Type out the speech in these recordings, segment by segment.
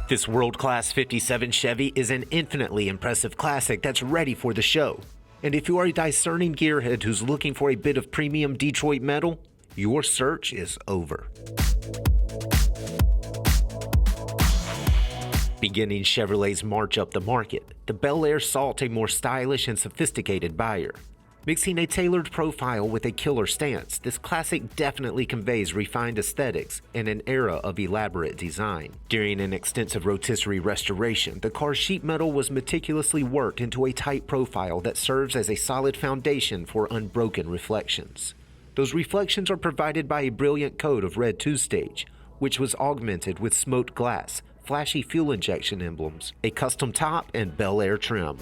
This world-class 57 Chevy is an infinitely impressive classic that's ready for the show. And if you are a discerning gearhead who's looking for a bit of premium Detroit metal, your search is over. Beginning Chevrolet's march up the market, the Bel Air sought a more stylish and sophisticated buyer. Mixing a tailored profile with a killer stance, this classic definitely conveys refined aesthetics in an era of elaborate design. During an extensive rotisserie restoration, the car's sheet metal was meticulously worked into a tight profile that serves as a solid foundation for unbroken reflections. Those reflections are provided by a brilliant coat of red 2-stage, which was augmented with smoked glass, flashy fuel injection emblems, a custom top, and Bel Air trim.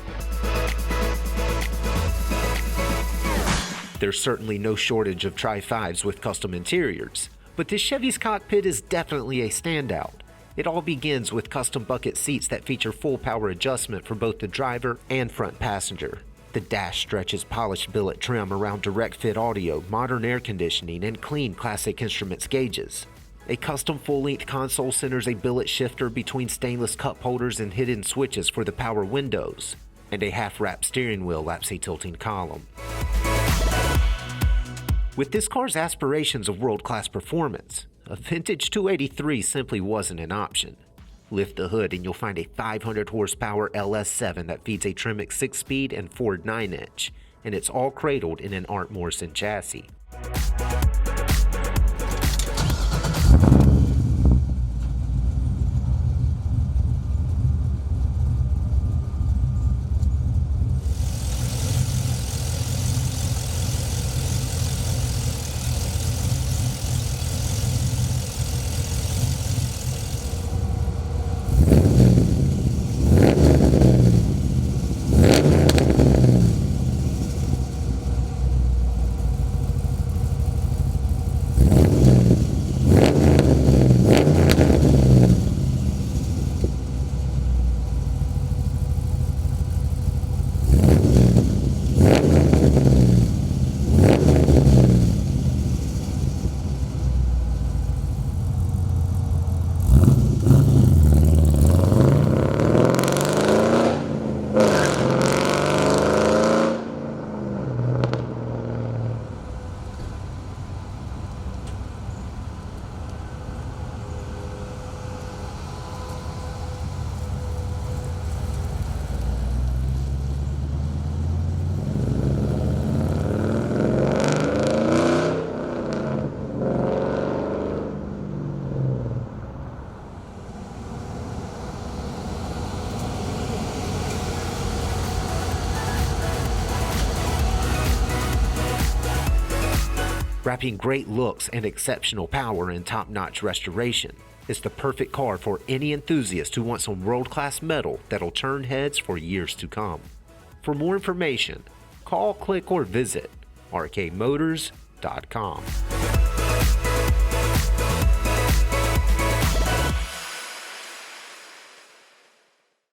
There's certainly no shortage of Tri-5s with custom interiors, but this Chevy's cockpit is definitely a standout. It all begins with custom bucket seats that feature full power adjustment for both the driver and front passenger. The dash stretches polished billet trim around direct fit audio, modern air conditioning, and clean classic instruments gauges. A custom full-length console centers a billet shifter between stainless cup holders and hidden switches for the power windows, and a half-wrap steering wheel laps a tilting column. With this car's aspirations of world-class performance, a vintage 283 simply wasn't an option. Lift the hood and you'll find a 500 horsepower LS7 that feeds a Tremec 6-speed and Ford 9-inch, and it's all cradled in an Art Morrison chassis. Wrapping great looks and exceptional power in top-notch restoration, it's the perfect car for any enthusiast who wants some world-class metal that'll turn heads for years to come. For more information, call, click, or visit rkmotors.com.